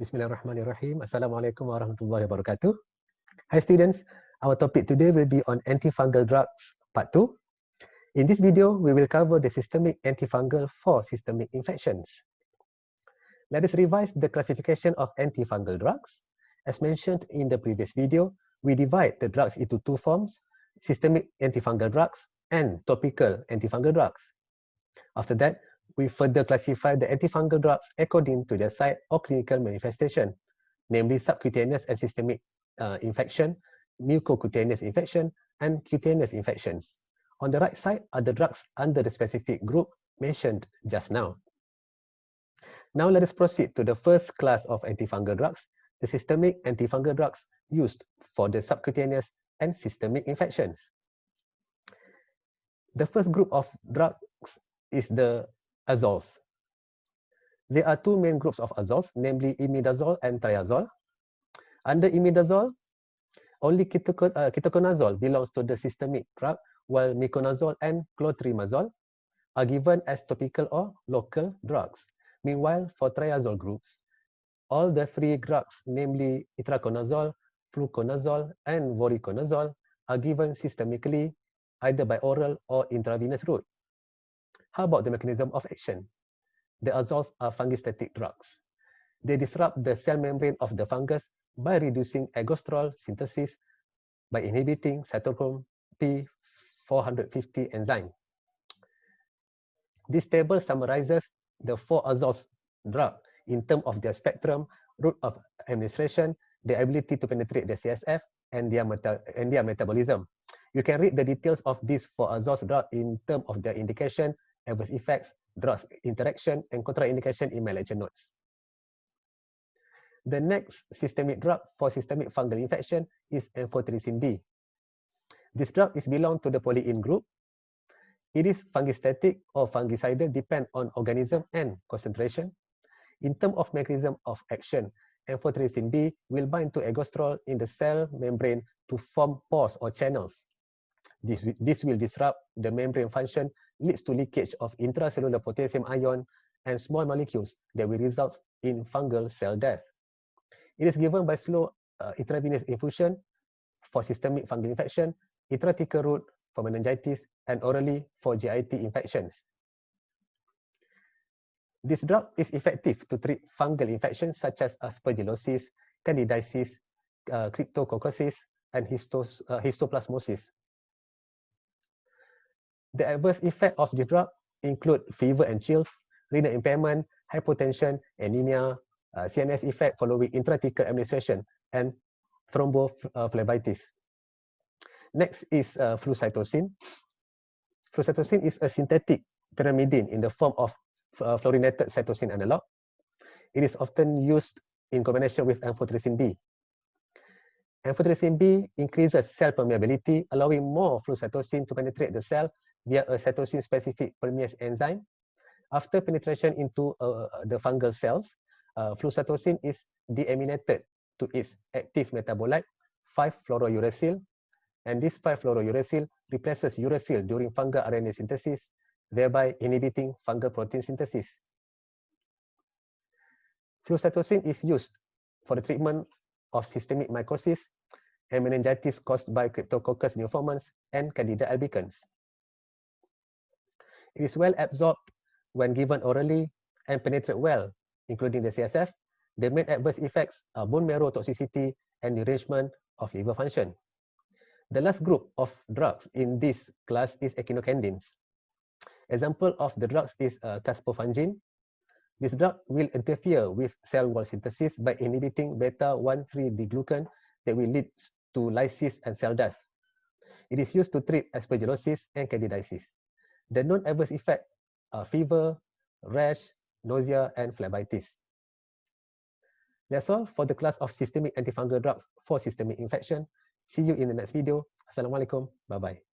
Bismillahirrahmanirrahim. Assalamualaikum warahmatullahi wabarakatuh. Hi students, our topic today will be on antifungal drugs part 2. In this video, we will cover the systemic antifungal for systemic infections. Let us revise the classification of antifungal drugs. As mentioned in the previous video, we divide the drugs into two forms, systemic antifungal drugs and topical antifungal drugs. After that, we further classify the antifungal drugs according to their site or clinical manifestation, namely subcutaneous and systemic infection, mucocutaneous infection, and cutaneous infections. On the right side are the drugs under the specific group mentioned just now. Now let us proceed to the first class of antifungal drugs, the systemic antifungal drugs used for the subcutaneous and systemic infections. The first group of drugs is the azoles. There are two main groups of azoles, namely imidazole and triazole. Under imidazole, only ketoconazole belongs to the systemic drug, while miconazole and clotrimazole are given as topical or local drugs. Meanwhile, for triazole groups, all the three drugs, namely itraconazole, fluconazole, and voriconazole, are given systemically, either by oral or intravenous route. How about the mechanism of action? The azoles are fungistatic drugs. They disrupt the cell membrane of the fungus by reducing ergosterol synthesis by inhibiting cytochrome P450 enzyme. This table summarizes the four azoles drugs in terms of their spectrum, route of administration, their ability to penetrate the CSF, and their metabolism. You can read the details of these four azoles drugs in terms of their indication, adverse effects, drugs interaction, and contraindication in my lecture notes. The next systemic drug for systemic fungal infection is amphotericin B. This drug is belong to the polyin group. It is fungistatic or fungicidal, depend on organism and concentration. In terms of mechanism of action, amphotericin B will bind to ergosterol in the cell membrane to form pores or channels. This will disrupt the membrane function, leads to leakage of intracellular potassium ion and small molecules that will result in fungal cell death. It is given by slow intravenous infusion for systemic fungal infection, intrathecal route for meningitis, and orally for GIT infections. This drug is effective to treat fungal infections such as aspergillosis, candidiasis, cryptococcosis, and histoplasmosis. The adverse effects of the drug include fever and chills, renal impairment, hypotension, anemia, CNS effect following intrathecal administration, and thrombophlebitis. Next is flucytosine. Flucytosine is a synthetic pyrimidine in the form of fluorinated cytosine analog. It is often used in combination with amphotericin B. Amphotericin B increases cell permeability, allowing more flucytosine to penetrate the cell via a cytosine-specific permease enzyme. After penetration into the fungal cells, flucytosine is deaminated to its active metabolite, 5-fluorouracil, and this 5-fluorouracil replaces uracil during fungal RNA synthesis, thereby inhibiting fungal protein synthesis. Flucytosine is used for the treatment of systemic mycosis and meningitis caused by Cryptococcus neoformans and Candida albicans. It is well absorbed when given orally and penetrate well, including the CSF. The main adverse effects are bone marrow toxicity and derangement of liver function. The last group of drugs in this class is echinocandins. Example of the drugs is caspofungin. This drug will interfere with cell wall synthesis by inhibiting beta-1,3-D-glucan that will lead to lysis and cell death. It is used to treat aspergillosis and candidiasis. The known adverse effects are fever, rash, nausea, and phlebitis. That's all for the class of systemic antifungal drugs for systemic infection. See you in the next video. Assalamualaikum. Bye-bye.